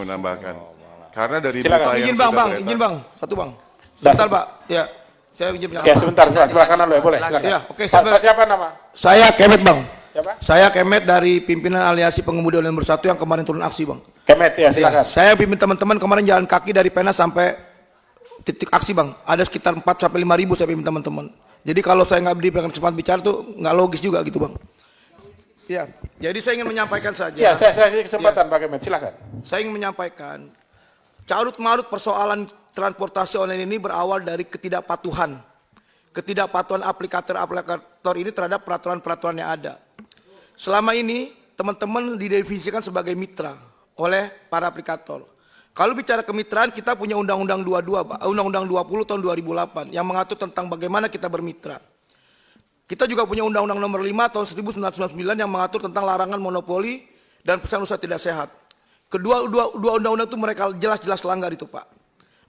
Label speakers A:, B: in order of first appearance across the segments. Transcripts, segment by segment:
A: mau menambahkan. Karena dari
B: Silakan.
A: berita yang
C: Izin bang,
A: sudah
C: bang,
A: beredar-
C: izin bang, satu bang. Sebentar pak, ya. Saya izin bilang.
B: Ya sebentar, sebelah kanan lo ya, boleh. Silakan.
C: Ya, oke,
B: Pak, siapa nama?
C: Saya Kemet bang.
B: Siapa?
C: Saya Kemet dari pimpinan Aliansi Pengemudi Online Bersatu yang kemarin turun aksi bang.
B: Kemet ya, silakan.
C: Saya pimpin teman-teman kemarin jalan kaki dari Pena sampai titik aksi bang. Ada sekitar 4 sampai 5 ribu saya pimpin teman-teman. Jadi kalau saya nggak diberikan kesempatan bicara tuh nggak logis juga gitu bang. Ya, jadi saya ingin menyampaikan saja.
B: Ya, saya kasih kesempatan Pak Kemet, silakan.
C: Saya ingin menyampaikan carut marut persoalan transportasi online ini berawal dari ketidakpatuhan aplikator ini terhadap peraturan-peraturan yang ada. Selama ini teman-teman didefinisikan sebagai mitra oleh para aplikator. Kalau bicara kemitraan, kita punya Undang-Undang 22, Pak, Undang-Undang 20 tahun 2008 yang mengatur tentang bagaimana kita bermitra. Kita juga punya Undang-Undang nomor 5 tahun 1999 yang mengatur tentang larangan monopoli dan pesan usaha tidak sehat. Kedua undang-undang itu mereka jelas-jelas langgar itu Pak.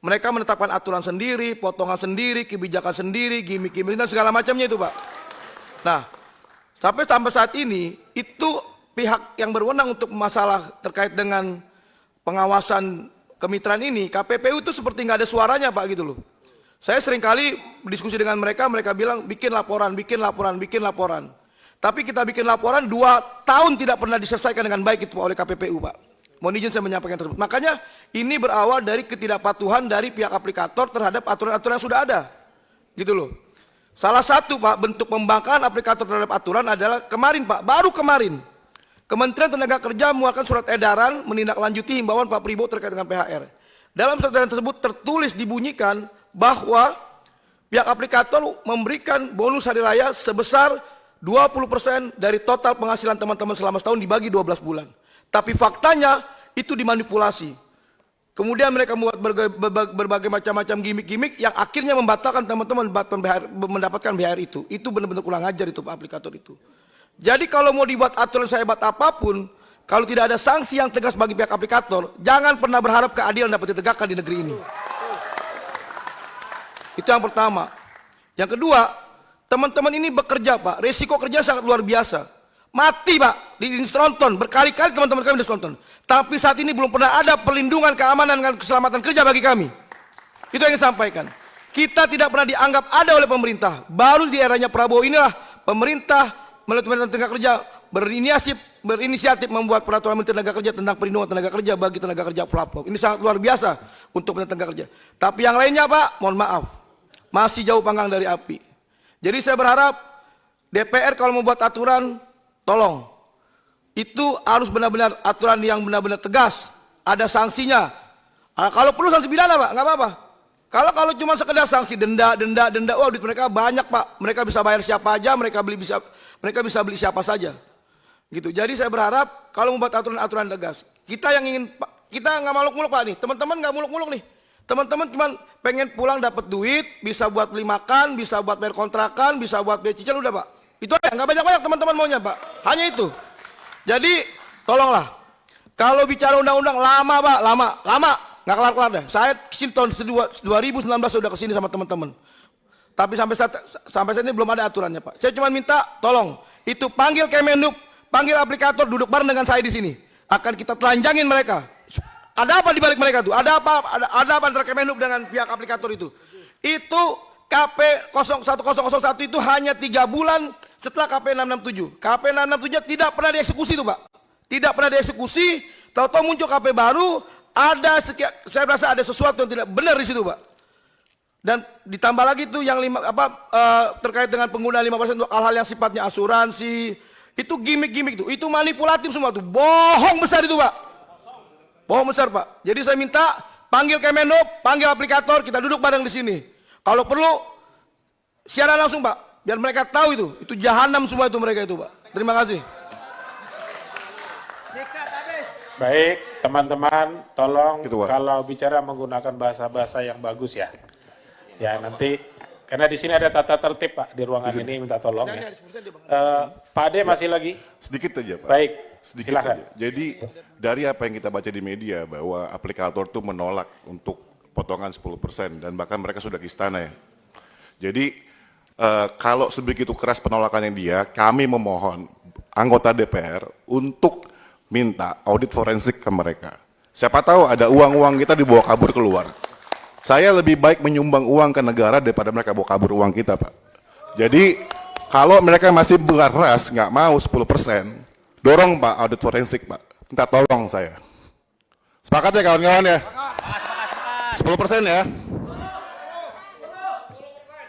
C: Mereka menetapkan aturan sendiri, potongan sendiri, kebijakan sendiri, gimmick-gimmick dan segala macamnya itu Pak. Nah, sampai saat ini itu pihak yang berwenang untuk masalah terkait dengan pengawasan kemitraan ini, KPPU itu seperti nggak ada suaranya Pak gitu loh. Saya seringkali berdiskusi dengan mereka bilang bikin laporan. Tapi kita bikin laporan 2 tahun tidak pernah diselesaikan dengan baik itu Pak oleh KPPU Pak. Mohon izin saya menyampaikan tersebut. Makanya ini berawal dari ketidakpatuhan dari pihak aplikator terhadap aturan-aturan yang sudah ada. Gitu loh. Salah satu Pak bentuk pembangkangan aplikator terhadap aturan adalah kemarin Pak, baru kemarin. Kementerian Tenaga Kerja mengeluarkan surat edaran menindaklanjuti himbauan Pak Pribo terkait dengan PHR. Dalam surat edaran tersebut tertulis dibunyikan bahwa pihak aplikator memberikan bonus hari raya sebesar 20% dari total penghasilan teman-teman selama setahun dibagi 12 bulan. Tapi faktanya itu dimanipulasi. Kemudian mereka membuat berbagai macam-macam gimmick-gimmick yang akhirnya membatalkan teman-teman mendapatkan BHR itu. Itu benar-benar kurang ajar itu Pak aplikator itu. Jadi kalau mau dibuat aturan sehebat apapun, kalau tidak ada sanksi yang tegas bagi pihak aplikator, jangan pernah berharap keadilan dapat ditegakkan di negeri ini. Itu yang pertama. Yang kedua, teman-teman ini bekerja Pak, resiko kerja sangat luar biasa. Mati Pak, di Tronton, berkali-kali teman-teman kami di Tronton. Tapi saat ini belum pernah ada perlindungan, keamanan, dan keselamatan kerja bagi kami. Itu yang saya sampaikan. Kita tidak pernah dianggap ada oleh pemerintah. Baru di eranya Prabowo inilah pemerintah melalui Kementerian Tenaga Kerja berinisiatif membuat peraturan Menteri Tenaga Kerja tentang perlindungan tenaga kerja bagi tenaga kerja pelapor. Ini sangat luar biasa untuk tenaga kerja. Tapi yang lainnya Pak, mohon maaf, masih jauh panggang dari api. Jadi saya berharap DPR kalau membuat aturan, tolong itu harus benar-benar aturan yang benar-benar tegas, ada sanksinya. Kalau perlu sanksi pidana Pak, nggak apa-apa. Kalau cuma sekedar sanksi denda, wah duit mereka banyak Pak. Mereka bisa bayar siapa aja, mereka bisa beli siapa saja. Gitu. Jadi saya berharap kalau membuat aturan-aturan tegas, kita nggak muluk-muluk Pak nih, teman-teman nggak muluk-muluk nih. Teman-teman cuma pengen pulang dapat duit, bisa buat beli makan, bisa buat bayar kontrakan, bisa buat bayar cicil udah Pak. Itu aja, nggak banyak-banyak teman-teman maunya Pak. Hanya itu. Jadi tolonglah. Kalau bicara undang-undang lama Pak, lama. Nggak kelar-kelar deh. Saya kesini tahun 2019 sudah kesini sama teman-teman. Tapi sampai saat ini belum ada aturannya Pak. Saya cuma minta tolong, itu panggil Kemenhub, panggil aplikator, duduk bareng dengan saya di sini. Akan kita telanjangin mereka. Ada apa di balik mereka tuh? Ada apa antara Kemenhub dengan pihak aplikator itu? Itu KP 1001 itu hanya 3 bulan setelah KP 667. KP 667 tidak pernah dieksekusi tuh Pak. Tidak pernah dieksekusi, tahu-tahu muncul KP baru, saya rasa ada sesuatu yang tidak benar di situ Pak. Dan ditambah lagi tuh yang terkait dengan penggunaan 5% untuk hal-hal yang sifatnya asuransi, itu gimmick-gimmick tuh, itu manipulatif semua tuh, bohong besar itu Pak. Bohong besar Pak. Jadi saya minta panggil Kemenhub, panggil aplikator, kita duduk bareng di sini. Kalau perlu siaran langsung Pak, biar mereka tahu itu jahanam semua itu mereka itu Pak. Terima kasih.
B: Baik, teman-teman, tolong
A: Gitu, Pak.
B: kalau bicara menggunakan bahasa-bahasa yang bagus ya. Ya nanti, karena di sini ada tata tertib Pak di ruangan ini, minta tolong ya. Pak Ade masih lagi?
A: Sedikit aja Pak.
B: Baik,
A: Sedikit
B: silakan.
A: aja. Jadi dari apa yang kita baca di media bahwa aplikator itu menolak untuk potongan 10% dan bahkan mereka sudah ke istana ya. Jadi kalau sebegitu keras penolakannya dia, kami memohon anggota DPR untuk minta audit forensik ke mereka. Siapa tahu ada uang-uang kita dibawa kabur keluar. Saya lebih baik menyumbang uang ke negara daripada mereka bawa kabur uang kita, Pak. Jadi, kalau mereka masih berkeras, nggak mau 10%, dorong Pak audit forensik, Pak. Minta tolong saya. Sepakat ya kawan-kawan ya? 10% ya?